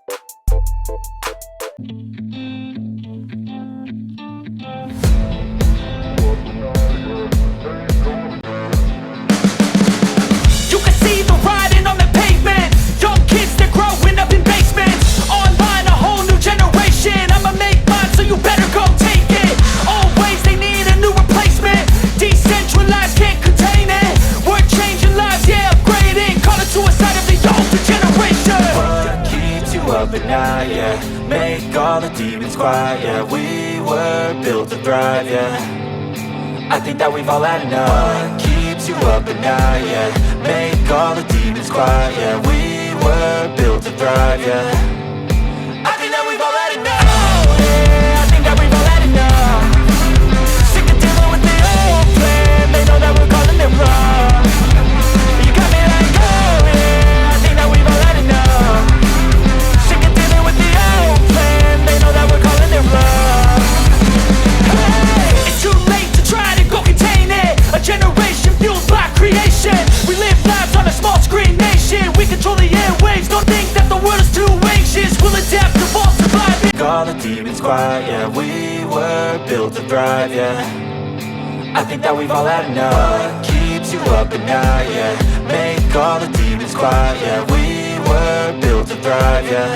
You can see the writing on the pavement. Young kids, they're growing up in basements. Online, a whole new generation. I'ma make mine, so you better go take it. Always, they need a new replacement. Decentralized, can't contain it. We're changing lives, yeah, upgrading. Call it suicide of the older generation. What keeps you up at night, yeah? Make all the demons quiet, yeah. We were built to thrive, yeah. I think that we've all had enough. What keeps you up at night, yeah? Make all the demons quiet, yeah. We were built to thrive, yeah. I think that we've all had enough. Oh, yeah, I think that we've all had enough. Sick of dealing with the old plan. They know that we're calling it wrong. You got me like, oh yeah, I think that we've all had enough. Sick of dealing with the old plan. They know that we're calling it wrong. Hey, it's too late to try to go contain it. A generation fueled by creation. We live lives on a small screen nation. We control the airwaves. Don't think that the world is too anxious. We'll adapt, evolve, survive it. All the demons quiet, yeah. We were built to thrive, yeah. I think that we've all had enough. What keeps you up at night, yeah? Make all the demons quiet, yeah. We were built to thrive, yeah.